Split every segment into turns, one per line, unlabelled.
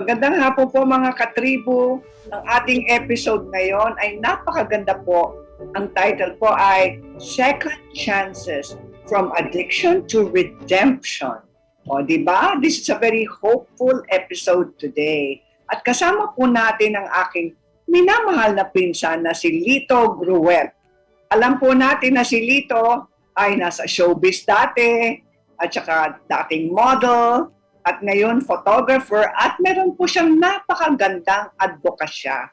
Magandang hapon po mga katribu. Ang ating episode ngayon ay napakaganda po. Ang title po ay Second Chances from Addiction to Redemption. O, di ba? This is a very hopeful episode today. At kasama po natin ang aking minamahal na pinsan na si Lito Gruet. Alam po natin na si Lito ay nasa showbiz dati, at saka dating model, at ngayon photographer, at meron po siyang napakagandang advokasya.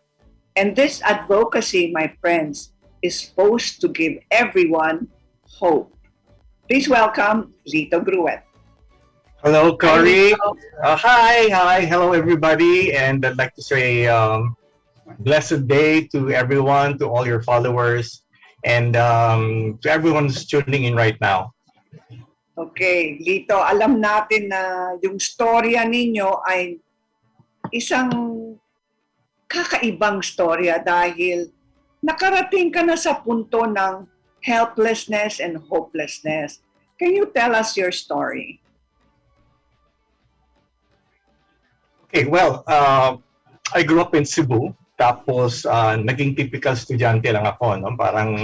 And this advocacy, my friends, is supposed to give everyone hope. Please welcome Lito Gruet.
Hello, Cory. Hi, hello everybody, and I'd like to say blessed day to everyone, to all your followers, and to everyone who's tuning in right now.
Okay, Lito, alam natin na yung storya ninyo ay isang kakaibang storya dahil nakarating ka na sa punto ng helplessness and hopelessness. Can you tell us your story?
Okay, well, I grew up in Cebu. Tapos, naging typical estudyante lang ako. No? Parang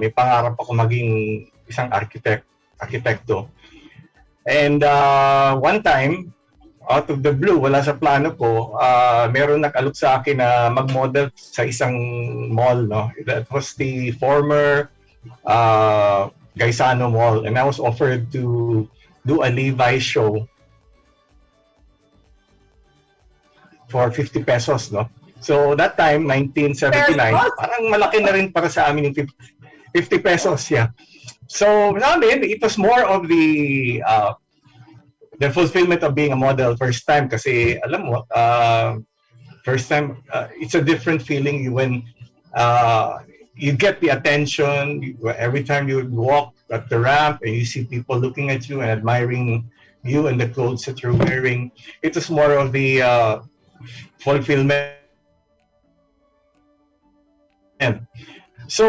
may pangarap ako maging isang arkitekto. And one time, out of the blue, wala sa plano ko, meron nakalok sa akin na mag-model sa isang mall. No? That was the former Gaisano Mall. And I was offered to do a Levi's show for 50 pesos. No? So that time, 1979, parang malaki na rin para sa amin yung 50 pesos. Yeah. So namin, it was more of the fulfillment of being a model first time kasi alam mo, first time, it's a different feeling when you get the attention every time you walk at the ramp and you see people looking at you and admiring you and the clothes that you're wearing. It was more of the fulfillment. So,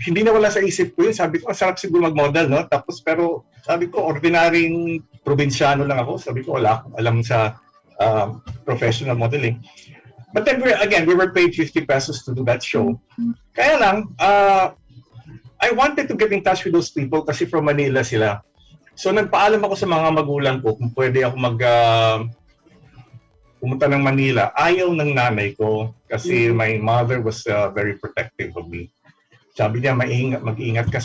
hindi na wala sa isip ko yun. Sabi ko, sarap siguro mag-model, no? Tapos, pero sabi ko, ordinaryong probinsyano lang ako. Sabi ko, wala akong alam sa professional modeling. But then, we were paid 50 pesos to do that show. Kaya lang, I wanted to get in touch with those people kasi from Manila sila. So, nagpaalam ako sa mga magulang ko kung pwede ako pumunta ng Manila. Ayaw ng nanay ko kasi my mother was very protective of me. Sabi niya, mag-ingat ka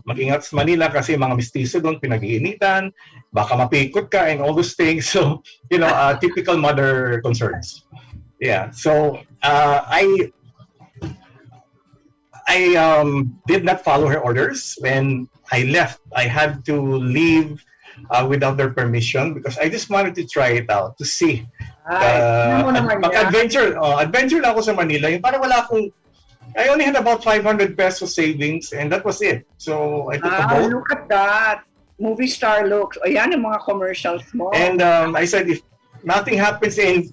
mag-ingat sa Manila kasi mga mistiso doon, pinag-iinitan, baka mapikot ka and all those things. So, typical mother concerns. Yeah. So, I did not follow her orders. When I left, I had to leave without their permission because I just wanted to try it out to see. Mag-adventure lang ako sa Manila. Yung parang I only had about 500 pesos savings and that was it. So I took a boat.
Look at that. Movie star looks. Ayan ang mga commercials mo.
And I said, if nothing happens if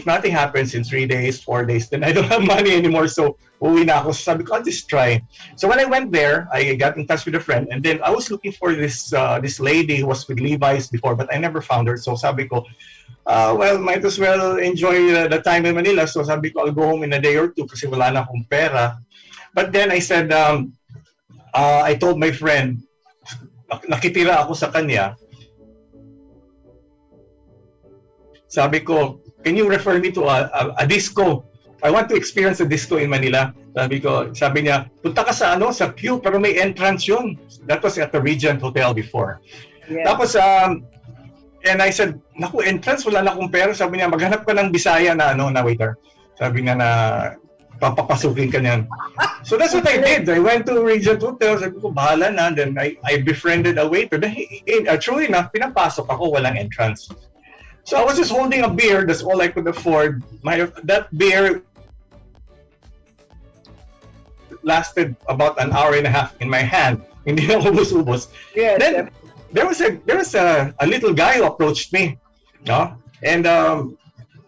nothing happens in 3 days, 4 days, then I don't have money anymore. So uwi na ako. So sabi ko, I'll just try. So when I went there, I got in touch with a friend, and then I was looking for this lady who was with Levi's before, but I never found her. So sabi ko, well, might as well enjoy the time in Manila. So sabi ko, I'll go home in a day or two kasi wala na akong pera. But then I said, I told my friend, nakitira ako sa kanya. Sabi ko, can you refer me to a disco? I want to experience a disco in Manila. Sabi niya, punta ka sa Q, pero may entrance yun. That was at the Regent Hotel before. Yeah. Tapos, and I said, naku, entrance, wala na akong pera. Sabi niya, maghanap ka ng Bisaya na waiter. Sabi niya na, papapasukin ka niyan. So that's what I did. I went to Regent Hotel. Sabi ko, bahala na. Then I befriended a waiter. Truly enough, pinapasok ako, walang entrance. So I was just holding a beer. That's all I could afford. That beer lasted about an hour and a half in my hand. Hindi na ubos-ubos. Yes, then there was a little guy who approached me, no? And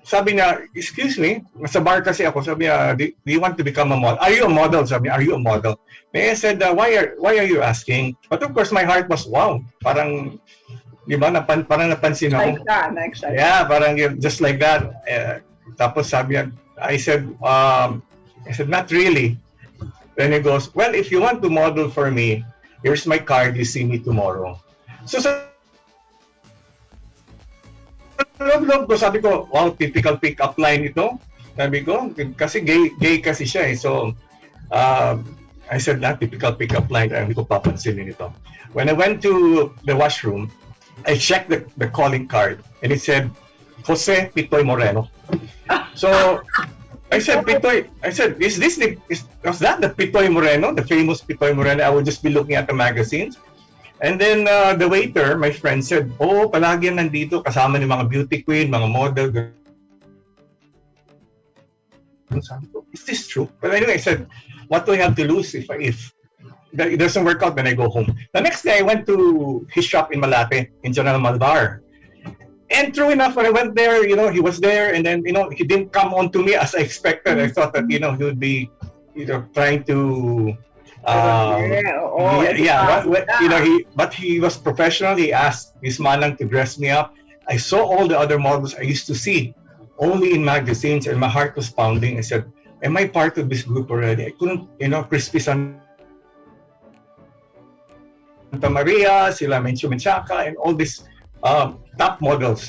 sabi niya, excuse me, sa bar kasi ako, sabi niya, do you want to become a model? Are you a model? Sabi niya, are you a model? And I said, why are you asking? But of course, my heart was, wow, parang, di ba, parang napansin ako.
Like that.
Yeah, parang just like that. Tapos sabi niya, I said, not really. Then he goes, well, if you want to model for me, here's my card, you see me tomorrow. So sa loob ko, sabi ko, wow, typical pick-up line ito. Sabi ko, kasi gay kasi siya eh. So, I said, typical pick-up line. Hindi ko papansinin ito. When I went to the washroom, I checked the calling card and it said, Jose Pitoy Moreno. So, I said, Pitoy, was that the Pitoy Moreno, the famous Pitoy Moreno? I would just be looking at the magazines. And then the waiter, my friend, said, oh, palagi yan nandito, kasama ni mga beauty queen, mga model. Sabi ko, is this true? But anyway, I said, what do I have to lose if it doesn't work out, then I go home. The next day, I went to his shop in Malate, in General Malvar. And true enough, when I went there, he was there, and then, he didn't come on to me as I expected. I thought that, he would be, trying to... but he was professional. He asked his manang to dress me up. I saw all the other models I used to see only in magazines, and my heart was pounding. I said, am I part of this group already? I couldn't, Crispy Santa Maria, sila Menchu Menchaca, and all these top models.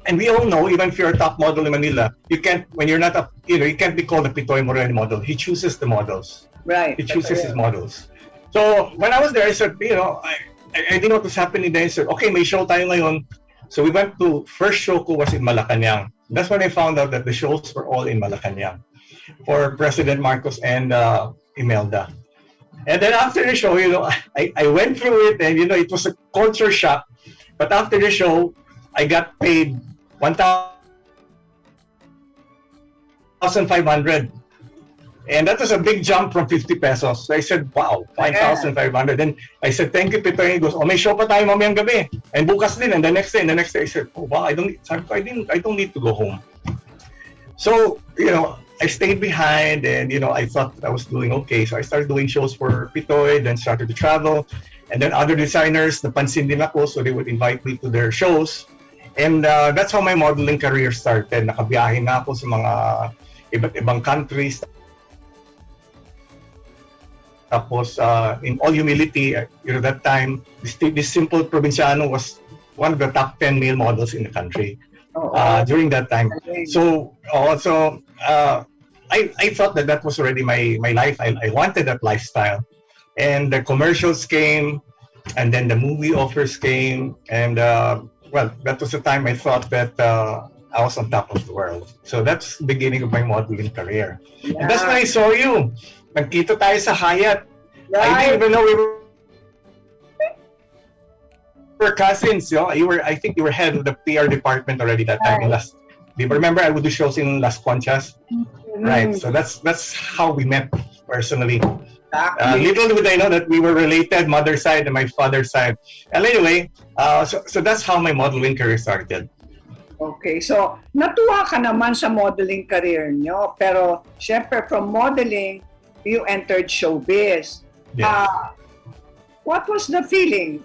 And we all know, even if you're a top model in Manila, you can't, when you're not you can't be called a Pitoy Moreno model. He chooses the models.
Right.
He chooses his models. So when I was there, I said, I didn't know what was happening then. I said, okay, may show tayo ngayon. So we went to, first show ko was in Malacanang. That's when I found out that the shows were all in Malacanang for President Marcos and Imelda. And then after the show, I went through it and, it was a culture shock. But after the show, I got paid 1,500. And that was a big jump from 50 pesos. So I said, wow, 5,500. Then I said, thank you, Pitoy. He goes, may show pa tayo mamayang gabi. And bukas din. And the next day, I said, oh, wow, I don't need to go home. So, I stayed behind and, I thought I was doing okay. So I started doing shows for Pitoy, then started to travel. And then other designers, napansin din ako, so they would invite me to their shows. And that's how my modeling career started. Nakabiyahe na ako sa mga iba't ibang countries. Tapos, in all humility, that time, this simple provinciano was one of the top 10 male models in the country during that time. So, also, I thought that was already my life. I wanted that lifestyle. And the commercials came, and then the movie offers came, and that was the time I thought that I was on top of the world. So that's the beginning of my modeling career. Yeah. And that's when I saw you. Nagkita tayo sa Hyatt. Right. I didn't even know we were cousins. I think you were head of the PR department already that time. Right. Do you remember I would do shows in Las Conchas? Mm-hmm. Right. So that's how we met personally. Little did I know that we were related, mother's side and my father's side. And anyway, so that's how my modeling career started.
Okay, so natuwa ka naman sa modeling career nyo, pero syempre from modeling, you entered showbiz.
Yeah.
What was the feeling?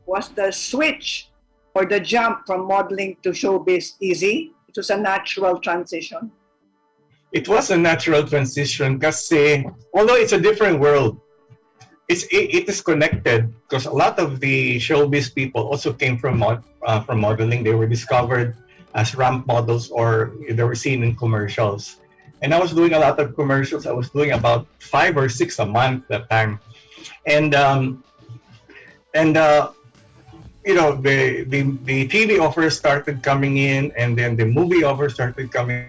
Was the switch or the jump from modeling to showbiz easy? It was a natural transition?
It was a natural transition kasi although it's a different world, it is connected because a lot of the showbiz people also came from modeling. They were discovered as ramp models or they were seen in commercials. And I was doing a lot of commercials. I was doing about 5 or 6 a month that time. And the TV offers started coming in, and then the movie offers started coming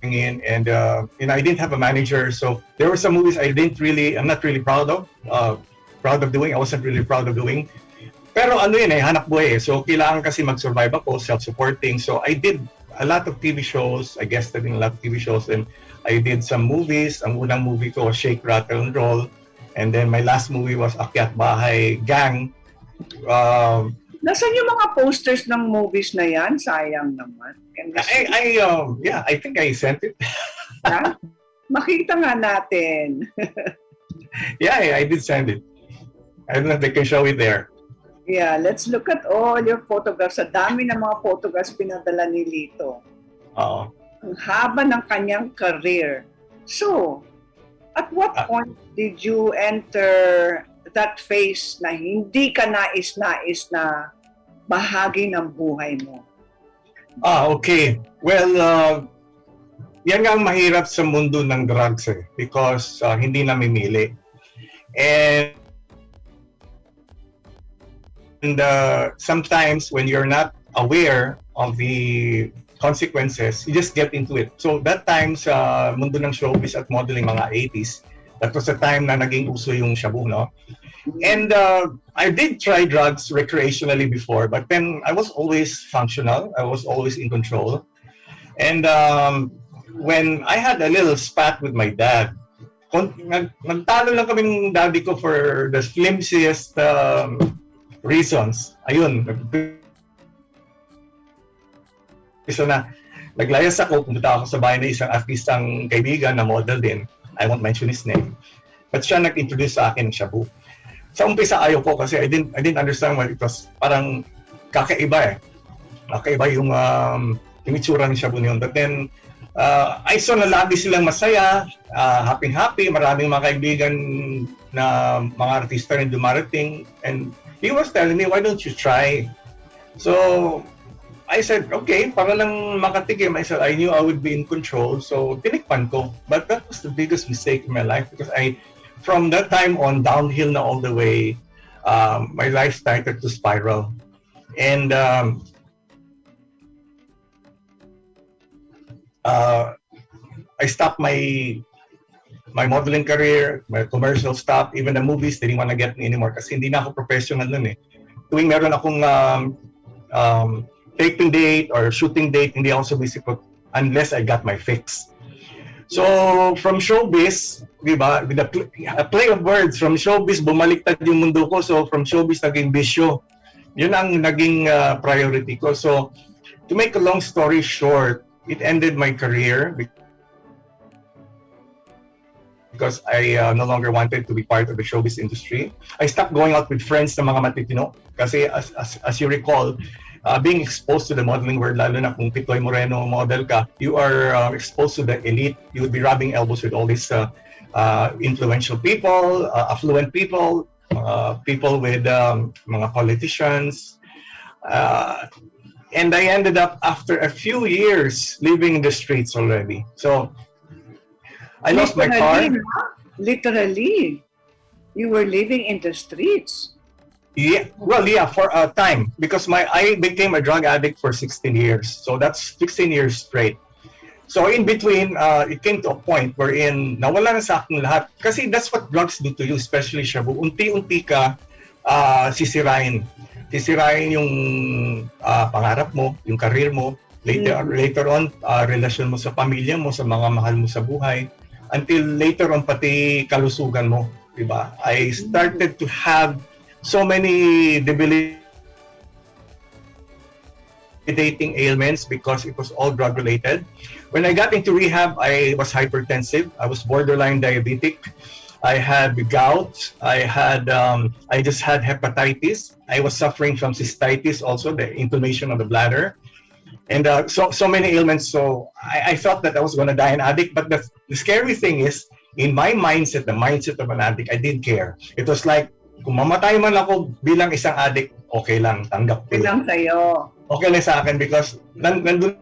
in, and I didn't have a manager, so there were some movies I'm not really proud of doing. I wasn't really proud of doing. Pero hanap buhay eh. So kailangan kasi mag-survive ako, self-supporting. So I did a lot of TV shows. I guested in a lot of TV shows, and I did some movies. Ang unang movie ko was Shake, Rattle, and Roll. And then my last movie was Akyat Bahay Gang.
Nasaan yung mga posters ng movies na yan? Sayang naman. Can we see?
Yeah, I think I sent it.
Ha? Makita nga natin.
Yeah, I did send it. I don't know if they can show it there.
Yeah, let's look at all your photographs. Sa dami ng mga photographs pinadala ni Lito.
Oo.
Ang haba ng kanyang career. So, at what point did you enter that phase na hindi ka nais-nais na bahagi ng buhay mo?
Okay. Well, yan nga ang mahirap sa mundo ng drugs because hindi namimili. And sometimes when you're not aware of the consequences, you just get into it. So that time sa mundo ng showbiz at modeling mga 80s, that was the time na naging uso yung shabu, no? And I did try drugs recreationally before, but then I was always functional. I was always in control. And when I had a little spat with my dad, nagtalo lang kaming daddy ko for the flimsiest reasons. Ayun. So na, naglayas ako, pumunta ako sa bahay ng isang artistang kaibigan na model din. I won't mention his name. But siya nag-introduce sa akin ng shabu. Sa umpisa ayaw ko kasi I didn't understand what it was. Parang kakaiba Kakaiba yung itsura ng shabu niyon. But then, I saw na lagi silang masaya, happy-happy, maraming mga kaibigan na mga artista rin dumarating. And he was telling me, why don't you try? So, I said, okay, para lang makatikim. I said, I knew I would be in control. So, tinikpan ko. But that was the biggest mistake in my life because from that time on, downhill na all the way, my life started to spiral. And I stopped my modeling career, my commercial stopped, even the movies didn't want to get me anymore kasi hindi na ako professional nun eh. Tuwing meron akong taping date or shooting date, hindi ako sumisipot unless I got my fix. So, from showbiz, di ba, with a play of words, from showbiz, bumaliktad yung mundo ko. So, from showbiz, naging bisyo. Yun ang naging priority ko. So, to make a long story short, it ended my career because I no longer wanted to be part of the showbiz industry. I stopped going out with friends na mga matitino kasi as you recall, being exposed to the modeling world, lalo na kung Pitoy Moreno model ka, you are exposed to the elite. You would be rubbing elbows with all these influential people, affluent people, people with mga politicians. And I ended up, after a few years, living in the streets already. So, I lost my car.
Literally, you were living in the streets.
Yeah, well, yeah, for a time because I became a drug addict for 16 years. So that's 16 years straight. So in between, it came to a point wherein nawala na sa akin lahat. Kasi that's what drugs do to you, especially shabu. Unti-unti ka sisirain. Sisirain yung pangarap mo, yung career mo. Later on, relasyon mo sa pamilya mo, sa mga mahal mo sa buhay. Until later on, pati kalusugan mo. Diba? I started to have so many debilitating ailments because it was all drug related. When I got into rehab, I was hypertensive. I was borderline diabetic. I had gout. I just had hepatitis. I was suffering from cystitis also, the inflammation of the bladder. And so many ailments. So I thought that I was going to die an addict. But the scary thing is, in my mindset, the mindset of an addict, I didn't care. It was like, kung mamatay man ako bilang isang addict, okay lang, tanggap ko.
Okay lang sa'yo.
Okay lang sa akin because nandun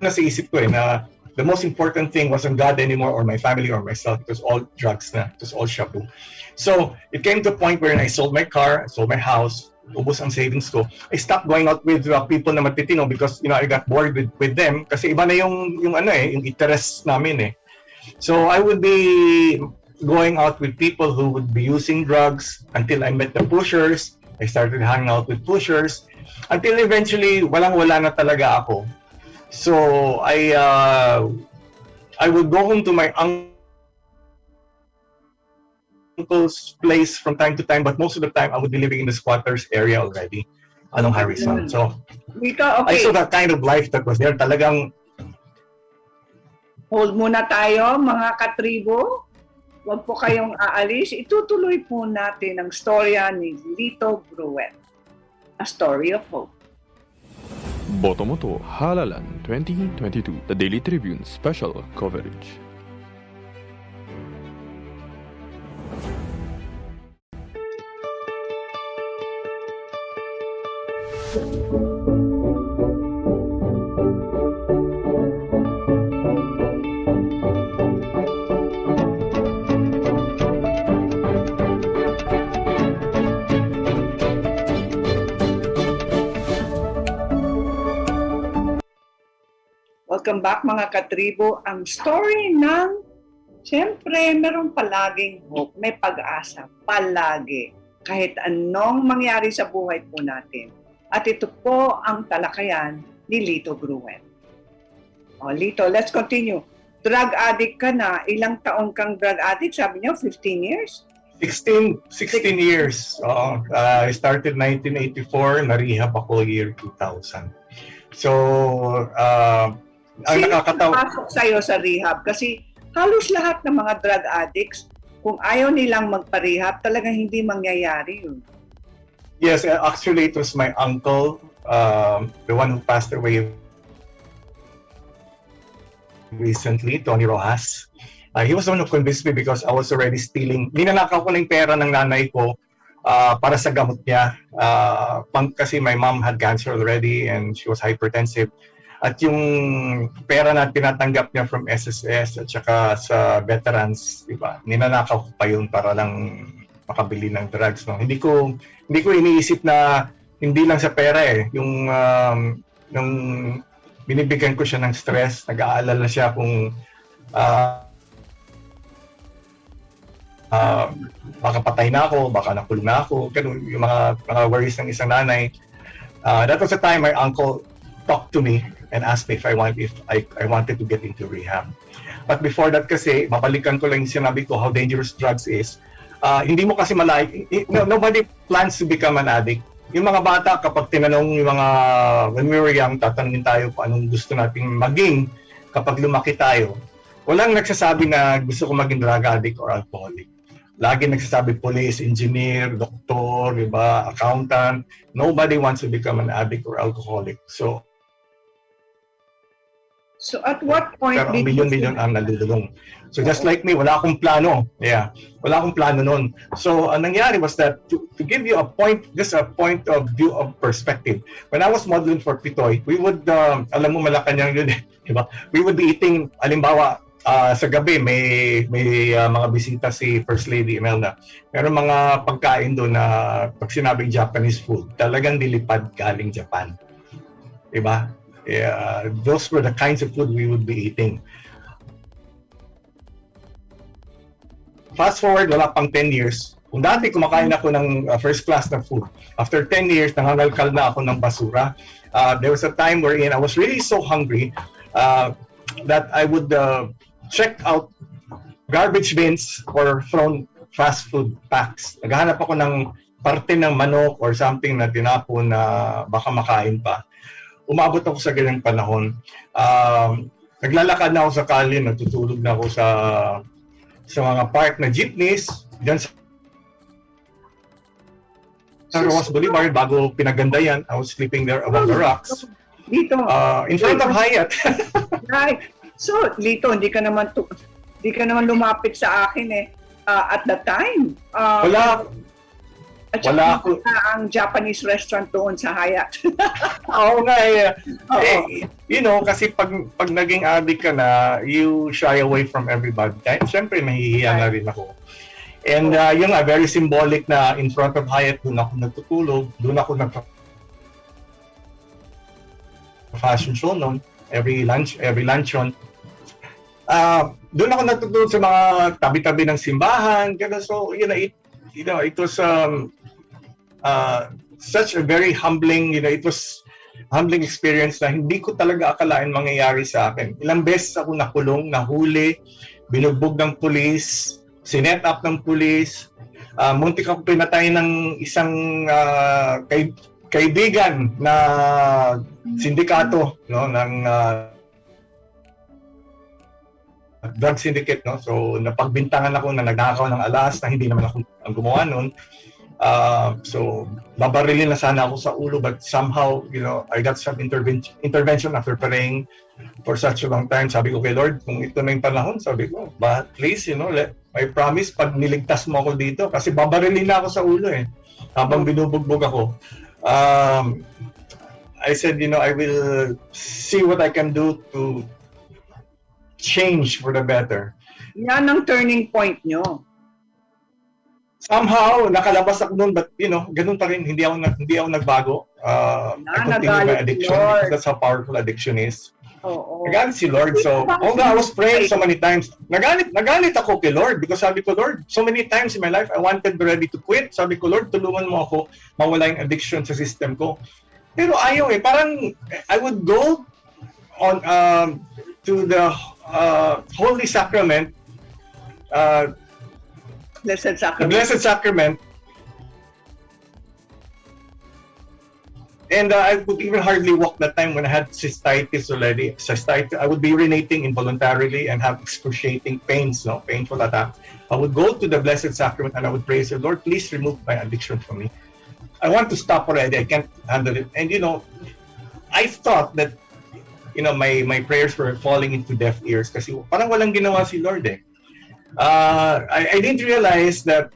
na sa isip ko na the most important thing wasn't God anymore or my family or myself. It was all drugs na. It was all shabu. So, it came to a point where I sold my car, I sold my house, ubos ang savings ko. I stopped going out with people na matitino because, I got bored with them kasi iba na yung interest namin eh. So, I would be going out with people who would be using drugs until I met the pushers. I started hanging out with pushers until eventually walang-wala na talaga ako. So I would go home to my uncle's place from time to time, but most of the time I would be living in the squatters area already, along Harrison. So
Lito,
I
okay.
saw that kind of life that was there. Talagang
Hold muna tayo, mga katribo. Huwag po kayong aalis. Itutuloy po natin ang storya ni Lito Gruet. A Story of Hope.
Botomoto Halalan 2022, The Daily Tribune Special Coverage.
Welcome back mga katribo. Ang story ng, siyempre, meron palaging hope, may pag-asa, palagi. Kahit anong mangyari sa buhay po natin. At ito po ang talakayan ni Lito Gruet. O Lito, let's continue. Drug addict ka na. Ilang taon kang drug addict? Sabi niyo, 15 years?
16 years. I started 1984, na-rehab ako year 2000. So, ang
Sino
nakakatawa,
pasok sa'yo sa rehab? Kasi halos lahat ng mga drug addicts, kung ayaw nilang magpa-rehab, talagang hindi mangyayari yun.
yes, actually it was my uncle, the one who passed away recently, Tony Rojas. He was the one who convinced me because I was already stealing. Ninanakaw ko na yung pera ng nanay ko para sa gamot niya. Kasi my mom had cancer already and she was hypertensive. At yung pera na tinatanggap niya from SSS at saka sa veterans, di ba? Ninanakaw ko pa yun para lang makabili ng drugs. No? Hindi ko iniisip na hindi lang sa pera eh. Yung binibigyan ko siya ng stress, nag-aalala siya kung baka patay na ako, baka nakulong na ako, ganun yung mga worries ng isang nanay. That was the time my uncle talked to me and asked me if I wanted to get into rehab. But before that kasi, mabalikan ko lang yung sinabi ko how dangerous drugs is. Hindi mo kasi nobody plans to become an addict. Yung mga bata, kapag tinanong yung mga, when we were young, tatanungin tayo kung anong gusto nating maging kapag lumaki tayo. Walang nagsasabi na gusto ko maging drug addict or alcoholic. Lagi nagsasabi police, engineer, doktor, diba, accountant. Nobody wants to become an addict or alcoholic.
So at what point
pero milyon-milyon ang nalululong. So just like me, wala akong plano. Yeah, wala akong plano noon. So ang nangyari was that to give you a point of view of perspective. When I was modeling for Pitoy, we would, alam mo Malacanang yun eh, diba? We would be eating, halimbawa, sa gabi may mga bisita si First Lady Imelda. Meron mga pagkain doon na pag sinabing Japanese food, talagang dilipad galing Japan. Diba? Yeah, those were the kinds of food we would be eating. Fast forward, wala pang 10 years. Kung dati kumakain ako ng first class na food, after 10 years, nangangalkal na ako ng basura. There was a time wherein I was really so hungry that I would check out garbage bins or thrown fast food packs. Naghahanap ako ng parte ng manok or something na tinapon na baka makain pa. Umabot ako sa ganyang panahon. Naglalakad na ako sa kalye, natutulog na ako sa mga park na jeepneys, dyan sa Rojas Boulevard, bago pinaganda yan, I was sleeping there among the rocks.
Dito.
In front of Hyatt.
Right. So, Lito, hindi ka naman lumapit sa akin eh. At the time. Wala ako. Ang Japanese restaurant doon sa Hyatt.
Oo nga eh. You know, kasi pag naging addict ka na, you shy away from everybody. Siyempre, nahihiya na rin ako. And yun nga, very symbolic na in front of Hyatt, doon ako natutulog, doon ako fashion show noon, every luncheon. Doon ako natutulog sa mga tabi-tabi ng simbahan. So, it was such a very humbling, it was humbling experience na hindi ko talaga akalain mangyayari sa akin. Ilang beses ako nakulong, nahuli, binugbog ng pulis, sinet up ng pulis. Muntik ako pinatay ng isang kaibigan na sindikato, no, ng drug syndicate, no. So napagbintangan ako na nagnakaw ng alas na hindi naman ako ang gumawa noon. So babarilin na sana ako sa ulo, but somehow, you know, I got some intervention after praying for such a long time. Sabi ko kay Lord, kung ito na yung panahon, sabi ko, but please, you know, I promise, pag niligtas mo ako dito, kasi babarilin na ako sa ulo habang binubugbog ako. I said, you know, I will see what I can do to change for the better.
Yan ang turning point nyo.
Somehow, nakalabas ako noon, but, you know, ganun pa rin, hindi ako nagbago. I continue my addiction, because that's how powerful addiction is. Nagalit si Lord. So, although I was praying so many times, nagalit ako kay Lord, because sabi ko, Lord, so many times in my life, I wanted already to quit. Sabi ko, Lord, tulungan mo ako mawala yung addiction sa system ko. Pero ayaw parang I would go on to the Holy Sacrament,
Blessed Sacrament.
the Blessed Sacrament, and I would even hardly walk that time when I had cystitis already. Cystitis, I would be urinating involuntarily and have excruciating pains, no, painful attacks. I would go to the Blessed Sacrament and I would pray, say, Lord, please remove my addiction from me. I want to stop already. I can't handle it. And, you know, I thought that, you know, my prayers were falling into deaf ears kasi parang walang ginawa si Lord I didn't realize that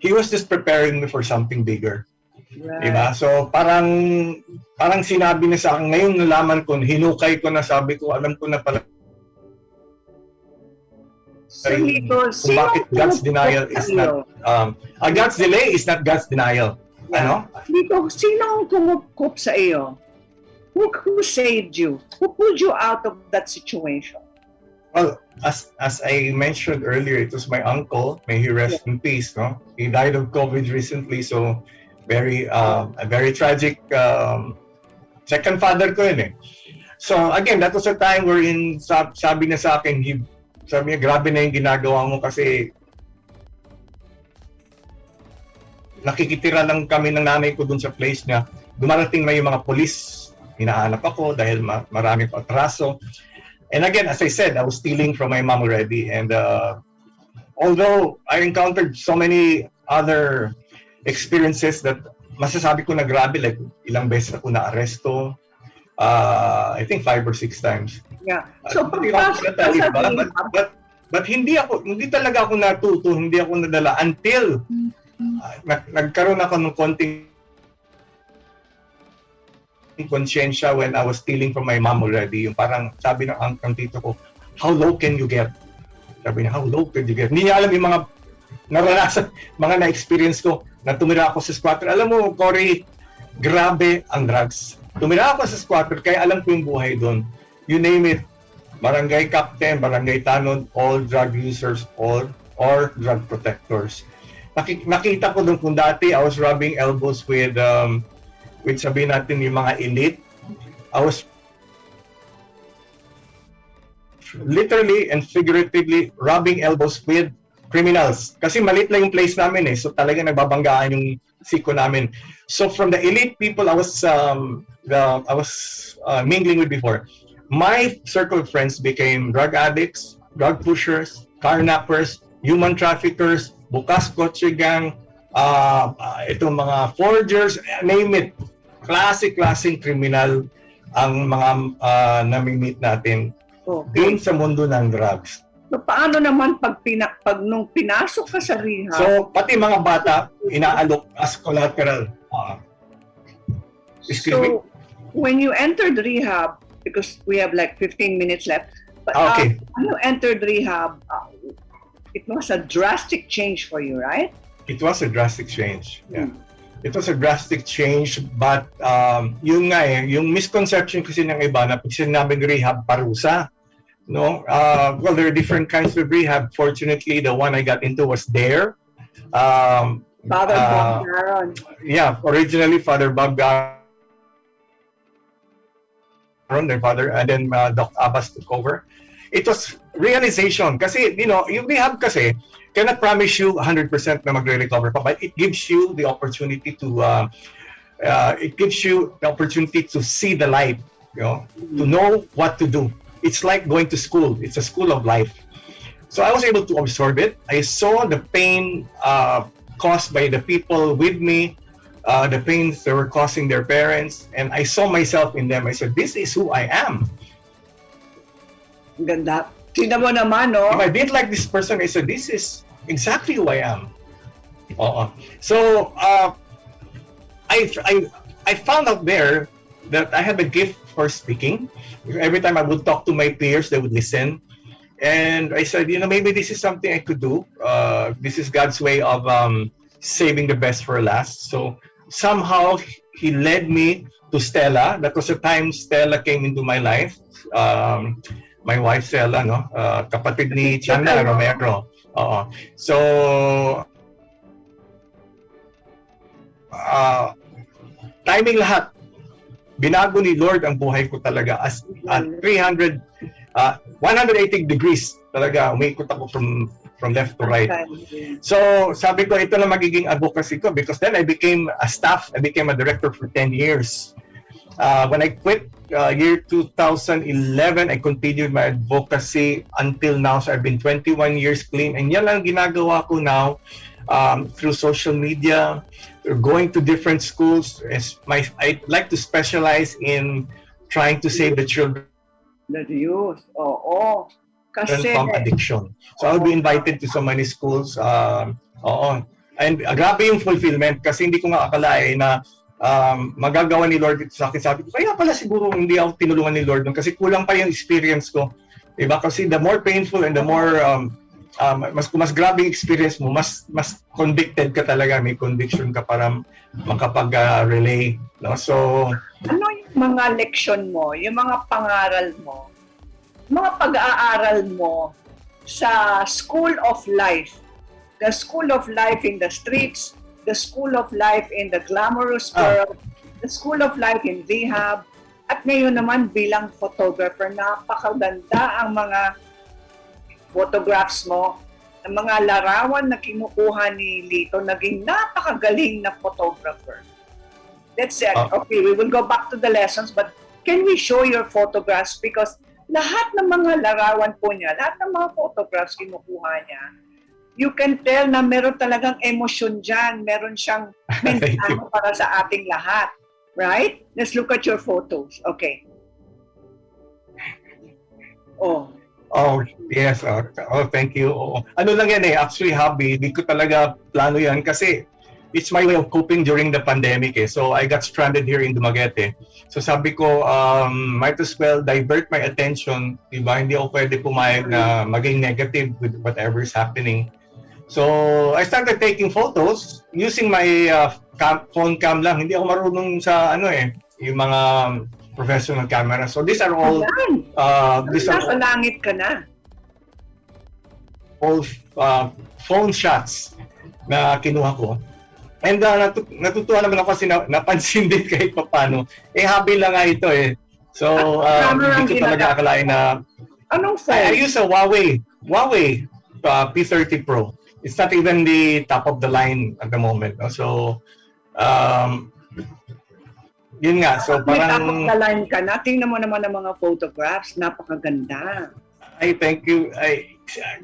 He was just preparing me for something bigger.
Right.
Diba? So parang sinabi niya sa akin, ngayon nalaman ko, hinukay ko na, sabi ko, alam ko na pala.
So, Lito,
kung bakit God's denial is not, God's delay is not God's denial. Ano?
Lito, sino ang kumukup sa iyo? Who saved you? Who pulled you out of that situation?
Well, as I mentioned earlier, it was my uncle. May he rest in peace. No, he died of COVID recently, so a very tragic. Second father ko yun So again, that was a time wherein sabi niya sa akin, sabi niya, grabe na yung ginagawa mo kasi nakikitira lang kami ng nanay ko dun sa place niya. Dumarating na yung mga polis, hinahanap ako dahil marami pa atraso. And again, as I said, I was stealing from my mom already. And although I encountered so many other experiences that masasabi ko na grabe, like ilang beses ako na-aresto, I think 5 or 6 times.
Yeah. So pagpasok ka sa
but hindi talaga ako natuto, hindi ako nadala until nagkaroon ako ng konting konsyensya when I was stealing from my mom already. Yung parang sabi ng tito ko, how low can you get? Sabi niya, how low can you get? Hindi niya alam yung mga naranasan, mga na-experience ko na tumira ako sa squatter. Alam mo, Cory, grabe ang drugs. Tumira ako sa squatter, kaya alam ko yung buhay doon. You name it, barangay captain, barangay tanod, all drug users, or drug protectors. Nakita ko doon kung dati I was rubbing elbows with sabihin natin yung mga elite. I was literally and figuratively rubbing elbows with criminals. Kasi maliit lang yung place namin so talaga nagbabanggaan yung siko namin. So from the elite people I was mingling with before, my circle of friends became drug addicts, drug pushers, carnappers, human traffickers, bukas kotse gang, itong mga forgers, name it. Klaseng criminal ang mga nami-meet natin din sa mundo ng drugs.
So, paano naman pag nung pinasok ka sa rehab?
So, pati mga bata, inaalok as collateral.
So, when you entered rehab, because we have like 15 minutes left, but
okay.
When you entered rehab, it was a drastic change for you, right?
It was a drastic change, yeah. It was a drastic change, but yung misconception kasi ng iba na pag sinabing rehab, parusa. No? Well, there are different kinds of rehab. Fortunately, the one I got into was there.
Father Bob Garon.
Yeah, originally Father Bob Garon, their father, and then Doc Abbas took over. it was realization. Kasi, yung rehab kasi, cannot promise you 100% na magre-recover pa, but it gives you the opportunity to see the light, to know what to do. It's like going to school. It's a school of life. So I was able to absorb it. I saw the pain caused by the people with me, the pains they were causing their parents, and I saw myself in them. I said, this is who I am.
Ganda. Tingnan mo naman, no?
If I didn't like this person, I said, this is exactly who I am. So I found out there that I have a gift for speaking. Every time I would talk to my peers, they would listen. And I said, maybe this is something I could do. This is God's way of saving the best for last. So somehow He led me to Stella. That was the time Stella came into my life. My wife Stella, kapatid ni Chana Romero. So timing lahat. Binago ni Lord ang buhay ko talaga as 180 degrees talaga. Umikot ako from left to right. So sabi ko, ito na magiging advocacy ko, because then I became a staff. I became a director for 10 years. When I quit year 2011, I continued my advocacy until now. So I've been 21 years clean. And yan lang ginagawa ko now through social media, through going to different schools. I like to specialize in trying to save the children
The youth. Oo. Kasi,
from addiction. So I'll be invited to so many schools. And grabe yung fulfillment, kasi hindi ko nga akalain na magagawa ni Lord ito sa akin. Sabi ko, kaya pala siguro hindi ako tinulungan ni Lord nun, kasi kulang pa yung experience ko. Diba? Kasi the more painful and the more mas grabing experience mo, mas convicted ka talaga, may conviction ka para makapag-relay. So,
ano yung mga leksyon mo, yung mga pangaral mo, mga pag-aaral mo sa School of Life? The School of Life in the streets, the School of Life in the glamorous world, the School of Life in rehab, at ngayon naman bilang photographer, napakaganda ang mga photographs mo, ang mga larawan na kinukuha ni Lito, naging napakagaling na photographer. That's it. Okay, we will go back to the lessons, but can we show your photographs? Because lahat ng mga larawan po niya, lahat ng mga photographs kinukuha niya, you can tell na meron talagang emosyon dyan, meron siyang mensahe para sa ating lahat. Right? Let's look at your photos. Okay.
Oh, yes. Thank you. Ano lang yan actually hobby. Hindi ko talaga plano yan kasi it's my way of coping during the pandemic. So I got stranded here in Dumaguete. So sabi ko, might as well divert my attention. Diba? Hindi ako pwede pumayag na maging negative with whatever is happening. So I started taking photos using my phone cam lang. Hindi ako marunong sa yung mga professional camera. So these are all
nasa langit ka na.
All phone shots na kinuha ko. And natutuwa naman ako kasi napansin din kahit paano. Hobby lang nga ito . So hindi ko talaga akalain na
anong phone?
I use a Huawei P30 Pro. It's not even the top of the line at the moment. So yun nga, so parang
may top-of-the-line ka na. Tingnan mo naman ang mga photographs. Napakaganda.
Ay, thank you.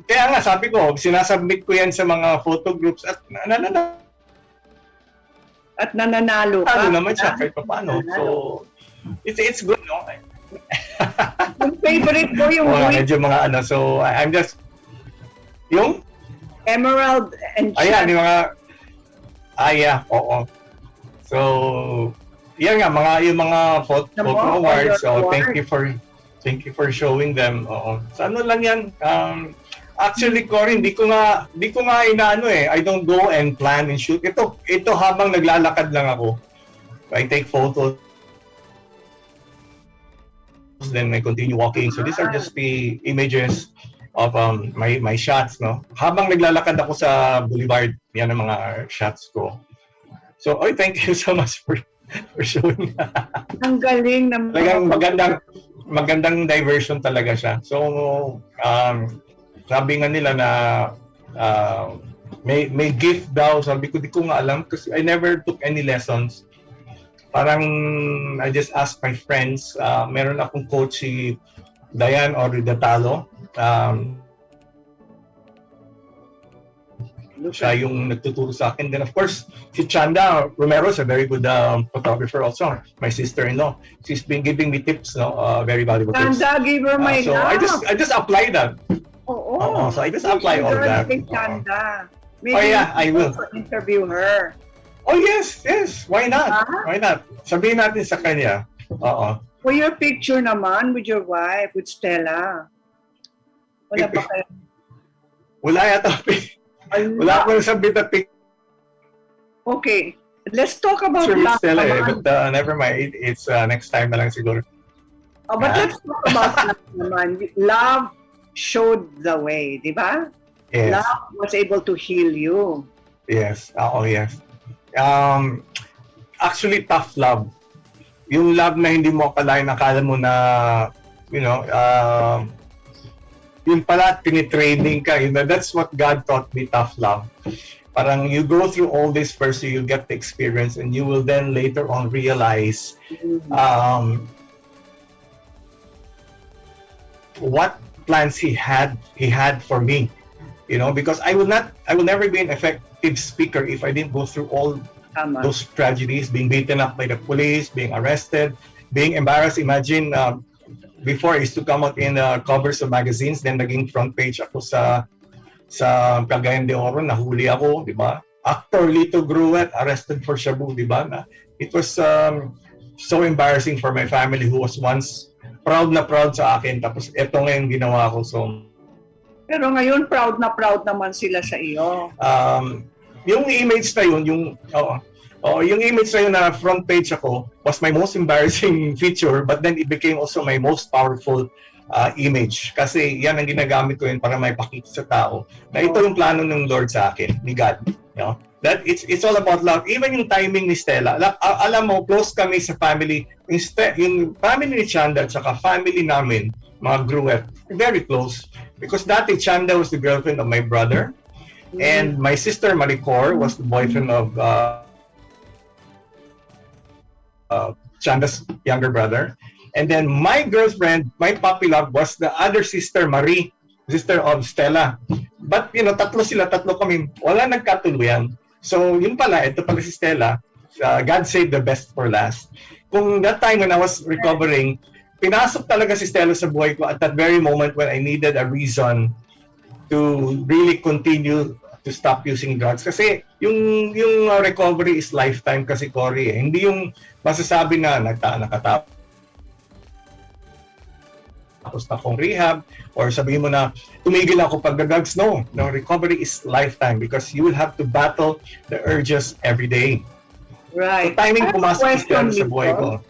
Kaya nga, sabi ko, sinasubmit ko yan sa mga photo groups at
nananalo ka.
Ano naman siya, kahit pa paano. So, it's good, no?
Yung favorite ko yung
medyo mga so I'm just, yung?
Emerald and
Ayan, yung mga, yeah, oo. So, yan nga, yung mga photo awards. So thank you for showing them. So ano lang yan. Actually, Cory, hindi ko nga inaano I don't go and plan and shoot. Ito habang naglalakad lang ako. I take photos. Then I continue walking. So these are just the images of my shots, no. Habang naglalakad ako sa boulevard, yan ang mga shots ko. So, thank you so much for showing.
Ang galing ng
Talagang magandang diversion talaga siya. So, sabi nga nila na may gift daw. Sabi ko, di ko nga alam kasi I never took any lessons. Parang I just asked my friends. Meron akong coach si Dayan or Datalo. Siya yung nagtuturo sa akin. Then of course, si Chanda Romero is a very good photographer also. My sister-in-law. She's been giving me tips, very valuable tips.
Chanda, give her my
So
love.
I just apply that.
Oo.
So I just apply all that.
Chanda. Maybe
Oh yeah, I will.
Interview her.
Oh yes. Why not?
Huh?
Why not? Sabihin natin sa kanya. Oo.
For your picture naman with your wife, with Stella. Wala ba kayo?
Wala yata. Wala akong sabi na picture
Okay. Let's talk about
with
love
Stella
naman.
but never mind. It's next time na lang siguro.
But let's talk about love naman. Love showed the way, di ba?
Yes.
Love was able to heal you.
Yes. Yes. Actually, tough love. Yung love na hindi mo akala mo na, yun pala, tinitraining ka. That's what God taught me, tough love. Parang you go through all this first, so you get the experience, and you will then later on realize what plans He had for me. Because I will never be an effective speaker if I didn't go through all those tragedies, being beaten up by the police, being arrested, being embarrassed. Imagine, before I used to come out in covers of magazines, then naging front page ako sa Cagayan de Oro, nahuli ako, di ba? Actor Lito Gruet, arrested for shabu, di ba? It was so embarrassing for my family who was once proud sa akin, tapos eto ngayon ginawa ko. So,
pero ngayon, proud naman sila sa iyo.
Yung image na yun, yung image na yun na front page ako was my most embarrassing feature, but then it became also my most powerful image. Kasi yan ang ginagamit ko yun para may pakita sa tao na ito yung plano ng Lord sa akin, ni God. That it's all about love. Even yung timing ni Stella, alam mo, close kami sa family. Yung family ni Chanda at saka family namin, mga Gruet, very close. Because dati Chanda was the girlfriend of my brother. And my sister Maricor was the boyfriend of Chanda's younger brother. And then my girlfriend, my puppy love, was the other sister, Marie, sister of Stella. But tatlo kami, wala nagkatuluyan. So yun pala, ito pala si Stella. God saved the best for last. Kung that time when I was recovering, pinasok talaga si Stella sa buhay ko at that very moment when I needed a reason to really continue to stop using drugs. Kasi yung recovery is lifetime kasi, Cory. Hindi yung masasabi na nakatapos na akong rehab or sabihin mo na tumigil ako pag drugs. No, recovery is lifetime because you will have to battle the urges every day.
Right.
So timing pumasok si Stella sa buhay ko.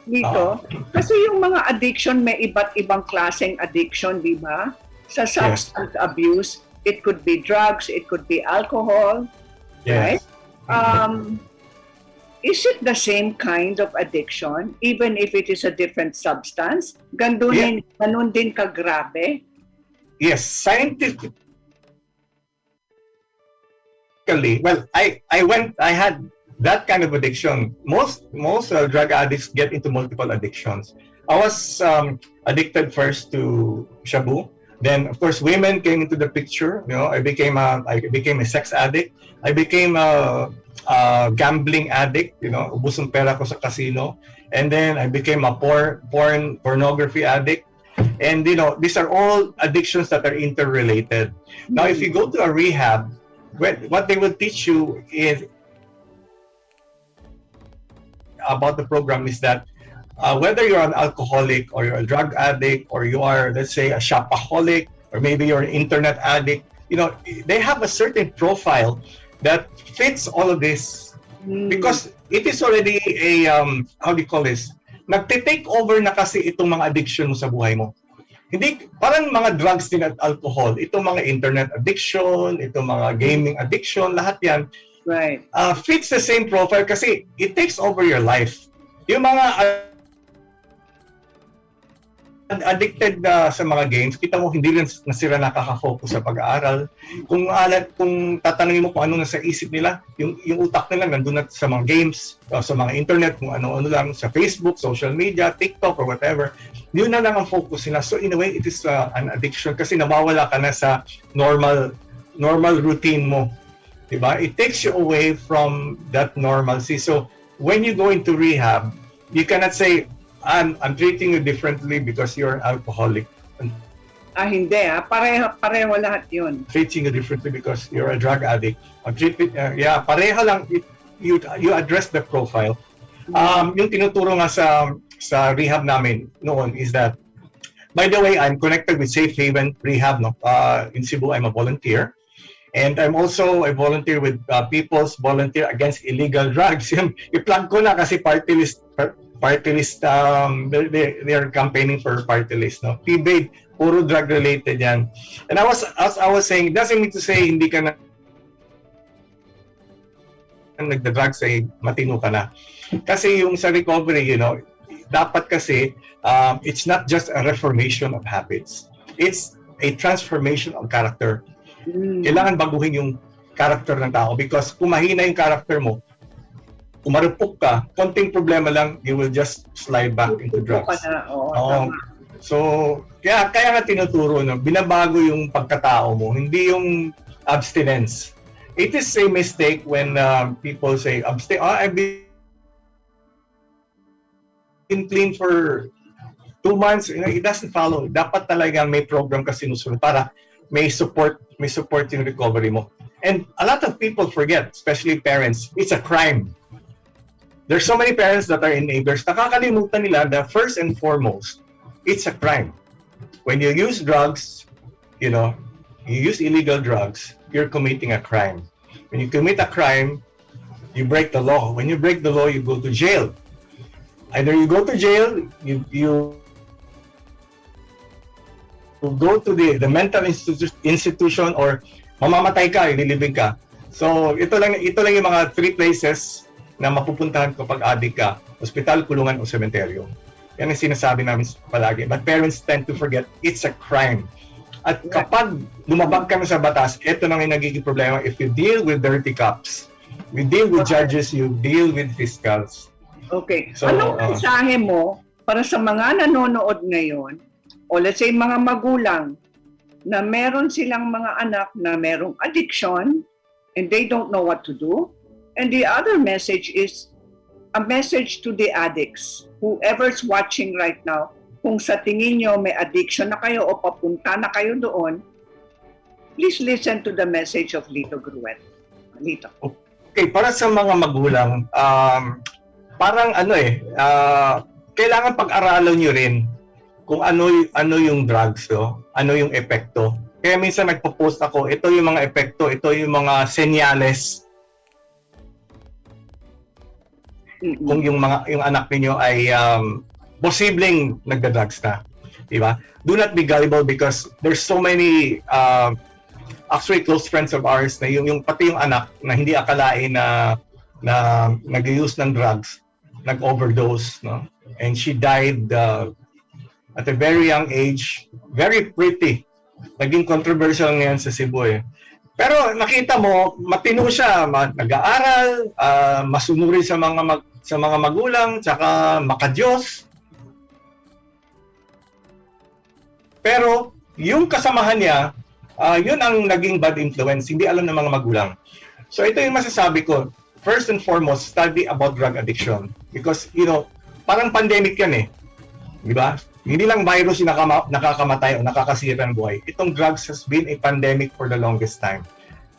Dito, kasi yung mga addiction, may iba't ibang klaseng addiction, di ba? Sa substance abuse, it could be drugs, it could be alcohol, right? Is it the same kind of addiction, even if it is a different substance? Ganun din kagrabe?
Yes, scientifically, well, I had that kind of addiction. Most drug addicts get into multiple addictions. I was addicted first to shabu. Then, of course, women came into the picture. I became a sex addict. I became a gambling addict. Ubus ang pera ko sa casino. And then I became a pornography addict. And these are all addictions that are interrelated. Now, if you go to a rehab, what they will teach you is about the program is that whether you're an alcoholic or you're a drug addict or you are, let's say, a shopaholic or maybe you're an internet addict, they have a certain profile that fits all of this because it is already a, how do you call this? Nagtitake over na kasi itong mga addiction mo sa buhay mo. Hindi, parang mga drugs din at alcohol, itong mga internet addiction, itong mga gaming addiction, lahat yan,
right.
Fits the same profile kasi it takes over your life. Yung mga addicted sa mga games, kita mo hindi rin na sila nakaka-focus sa pag-aaral. Kung tatanungin mo kung ano nasa isip nila, yung utak nila nandun na sa mga games, sa mga internet, kung ano-ano lang, sa Facebook, social media, TikTok, or whatever. Yun na lang ang focus nila. So in a way, it is an addiction kasi nawawala ka na sa normal routine mo. Diba? It takes you away from that normalcy. So when you go into rehab, you cannot say, I'm treating you differently because you're an alcoholic.
Hindi pareho lahat yun.
Treating you differently because you're a drug addict. Pareho lang. You address the profile. Yung tinuturo nga sa rehab namin noon is that, by the way, I'm connected with Safe Haven Rehab. No? In Cebu, I'm a volunteer. And I'm also a volunteer with People's Volunteer Against Illegal Drugs. I-plug ko na kasi party list, they're campaigning for party list. No? PBAID, puro drug related yan. And as I was saying, it doesn't mean to say hindi ka na nagda-drugs ay matino ka na. Kasi yung sa recovery, dapat kasi it's not just a reformation of habits. It's a transformation of character. Kailangan baguhin yung character ng tao because kung mahina yung character mo, kung marupok ka, konting problema lang, you will just slide back into drugs. So, kaya nga tinuturo, binabago yung pagkatao mo, hindi yung abstinence. It is a mistake when people say, I've been clean for 2 months. It doesn't follow. Dapat talaga may program ka sinusunod para may support yung recovery mo. And a lot of people forget, especially parents, it's a crime. There's so many parents that are enablers. Nakakalimutan nila that first and foremost, it's a crime. When you use drugs, you use illegal drugs, you're committing a crime. When you commit a crime, you break the law. When you break the law, you go to jail. Either you go to jail, you go to the mental institution, or mamamatay ka, ililibing ka. So ito lang yung mga 3 places na mapupuntahan kapag addict ka: ospital, kulungan, o sementeryo. Yan ang sinasabi namin palagi. But parents tend to forget it's a crime. At kapag lumabag ka na sa batas, ito na yung nagiging problema. If you deal with dirty cops, you deal with judges, you deal with fiscals.
Okay. So, anong mensahe mo para sa mga nanonood ngayon, o let's say mga magulang, na meron silang mga anak na merong addiction and they don't know what to do? And the other message is a message to the addicts. Whoever's watching right now, kung sa tingin nyo may addiction na kayo o papunta na kayo doon, please listen to the message of Lito Gruet. Lito.
Okay, para sa mga magulang, parang kailangan pag-aralan nyo rin kung ano yung drugs, ano yung epekto. Kaya minsan nagpo-post ako, ito yung mga epekto, ito yung mga senyales kung yung anak niyo ay posibleng nagda-drugs na, di ba? Do not be gullible because there's so many actually close friends of ours na yung pati yung anak na hindi akalain na nag-use ng drugs, nag-overdose, no? And she died at a very young age, very pretty. Naging controversial ngayon sa Cebu eh. Pero nakita mo, matino siya, nag-aaral, masunuri sa mga magulang, tsaka makadiyos. Pero yung kasamahan niya, yun ang naging bad influence, hindi alam ng mga magulang. So ito yung masasabi ko. First and foremost, study about drug addiction. Because, parang pandemic yan eh. Di ba? Hindi lang virus yung nakakamatay o nakakasira ng buhay. Itong drugs has been a pandemic for the longest time.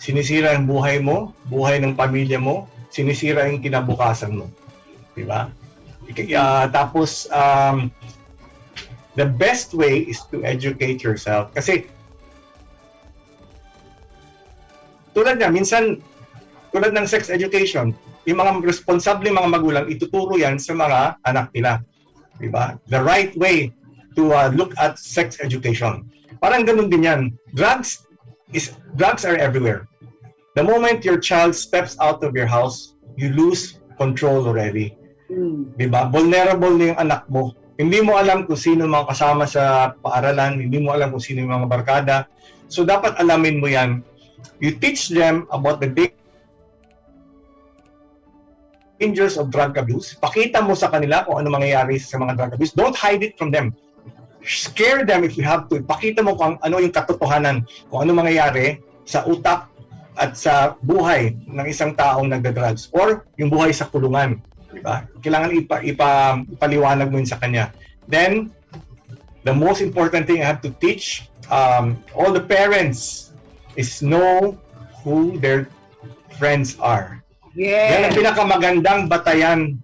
Sinisira ang buhay mo, buhay ng pamilya mo, sinisira yung kinabukasan mo. Di ba? Tapos, the best way is to educate yourself. Kasi, tulad ng sex education, yung mga responsable mga magulang, ituturo yan sa mga anak nila. Diba? The right way to look at sex education. Parang ganun din yan. Drugs are everywhere. The moment your child steps out of your house, you lose control already. Diba? Vulnerable na yung anak mo. Hindi mo alam kung sino mga kasama sa paaralan, hindi mo alam kung sino yung mga barkada. So dapat alamin mo yan. You teach them about the dangers of drug abuse. Pakita mo sa kanila kung ano mangyayari sa mga drug abuse. Don't hide it from them. Scare them if you have to. Pakita mo kung ano yung katotohanan, kung ano mangyayari sa utak at sa buhay ng isang taong nagda-drugs or yung buhay sa kulungan. Diba? Kailangan ipaliwanag mo yun sa kanya. Then, the most important thing I have to teach all the parents is know who their friends are. Yan ang pinakamagandang batayan.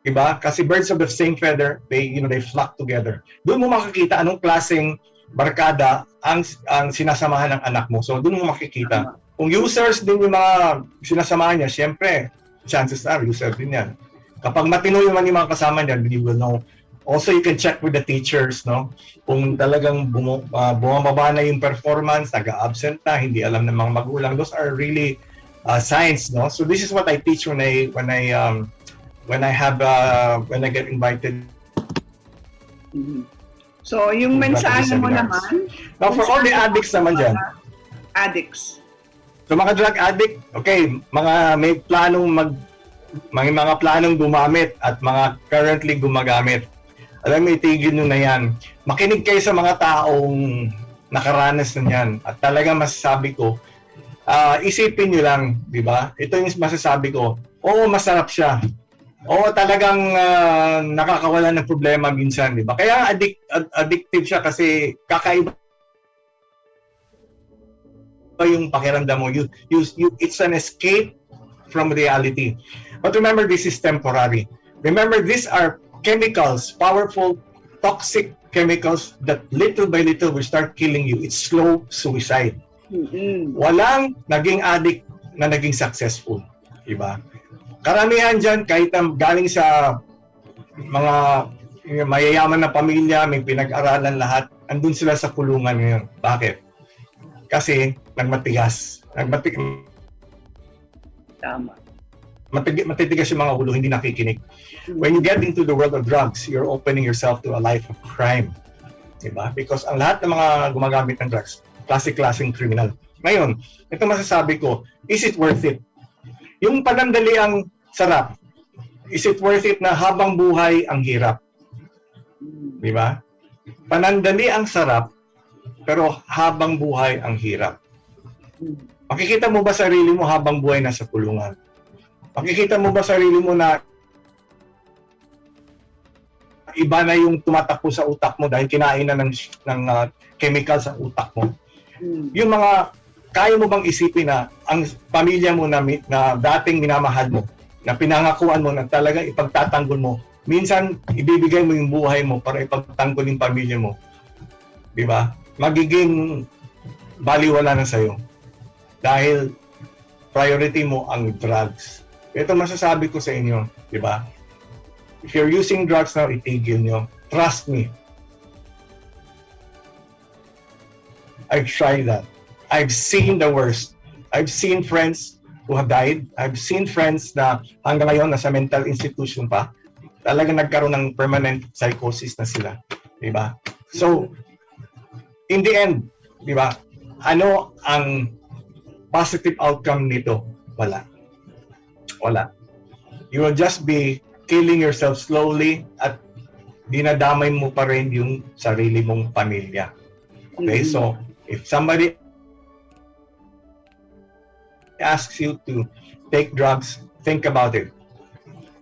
Diba? Kasi birds of the same feather, they flock together. Doon mo makikita anong klaseng barkada ang sinasamahan ng anak mo. So doon mo makikita. Kung users din yung mga sinasamahan niya, syempre, chances are user din yan. Kapag matino yung mga kasama niya, you will know. Also, you can check with the teachers, no? Kung talagang bumababa na yung performance, nag-absent na, hindi alam ng mga magulang. Those are really signs, no? So this is what I teach when I get invited.
Mm-hmm. So, yung mensahe mo naman?
Now, for all the addicts naman dyan.
Addicts.
So, mga drug addict, okay, may mga planong gumamit at mga currently gumagamit. Alam mo, itigil nyo na yan. Makinig kayo sa mga taong nakaranas na yan. At talaga masasabi ko, isipin nyo lang, di ba? Ito yung masasabi ko, oo, masarap siya. Oo, talagang nakakawala ng problema minsan, di ba? Kaya addictive siya kasi kakaiba yung pakiramdam mo. It's an escape from reality. But remember, this is temporary. Remember, these are chemicals, powerful, toxic chemicals that little by little will start killing you. It's slow suicide. Mm-hmm. Walang naging addict na naging successful. Diba? Karamihan dyan, kahit galing sa mga mayayaman na pamilya, may pinag-aralan lahat, andun sila sa kulungan ngayon. Bakit? Kasi nagmatigas.
Tama.
Matitigas yung mga ulo, hindi nakikinig. When you get into the world of drugs, you're opening yourself to a life of crime. Diba? Because ang lahat ng mga gumagamit ng drugs, klaseng criminal. Ngayon, ito masasabi ko, is it worth it? Yung panandali ang sarap, is it worth it na habang buhay ang hirap? Diba? Panandali ang sarap, pero habang buhay ang hirap. Makikita mo ba sarili mo habang buhay nasa kulungan? Makikita mo ba sarili mo na iba na yung tumatakbo sa utak mo dahil kinain na ng chemical sa utak mo? Yung mga, kaya mo bang isipin na ang pamilya mo na dating minamahal mo, na pinangakuan mo na talaga ipagtatanggol mo, minsan ibibigay mo yung buhay mo para ipagtanggol yung pamilya mo. Di ba? Magiging baliwala na sa'yo. Dahil priority mo ang drugs. Ito masasabi ko sa inyo, di ba? If you're using drugs now, itigil nyo. Trust me. I've tried that. I've seen the worst. I've seen friends who have died. I've seen friends na hanggang ngayon nasa mental institution pa. Talagang nagkaroon ng permanent psychosis na sila. Di ba? So, in the end, di ba, ano ang positive outcome nito? Wala. Wala. You will just be killing yourself slowly at dinadamay mo pa rin yung sarili mong pamilya. Okay? So, if somebody asks you to take drugs, think about it.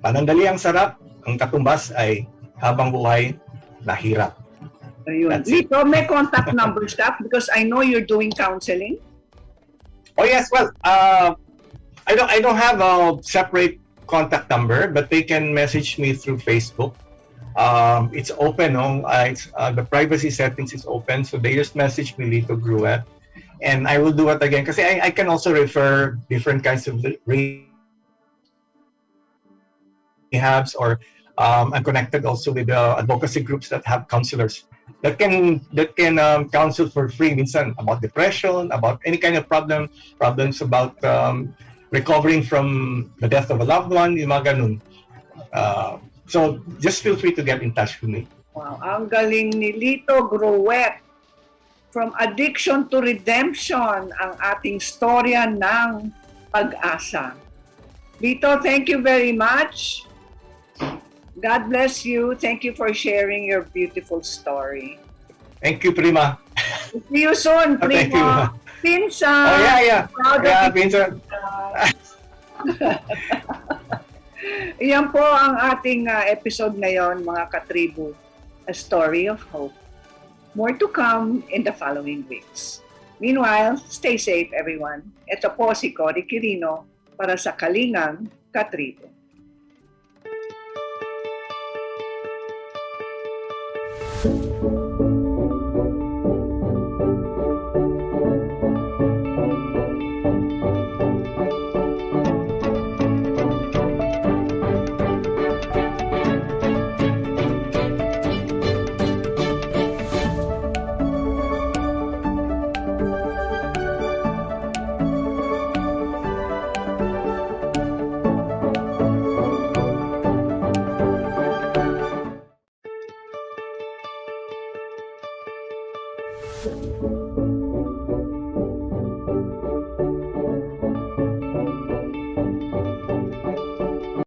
Panandali ang sarap, ang katumbas ay habang buhay, nahirap.
Ayun. Lito, may contact number staff because I know you're doing counseling.
Oh yes, well, I don't have a separate contact number, but they can message me through Facebook. It's open, no? The privacy settings is open, so they just message me Lito Gruet, and I will do it again. Because I can also refer different kinds of rehabs, or I'm connected also with advocacy groups that have counselors that can counsel for free, minsan about depression, about any kind of problems about recovering from the death of a loved one, yung mga ganun. So just feel free to get in touch with me.
Wow, ang galing ni Lito Gruet. From addiction to redemption, ang ating storya ng pag-asa. Lito, thank you very much. God bless you. Thank you for sharing your beautiful story.
Thank you, Prima.
See you soon,
Thank you.
Primo. Pinsan.
Oh, yeah.
Proud of
Yeah,
you.
Vincent.
Iyan po ang ating episode ngayon, mga katribu. A story of hope. More to come in the following weeks. Meanwhile, stay safe everyone. Ito po si Cory Quirino para sa Kalingang, Katribu.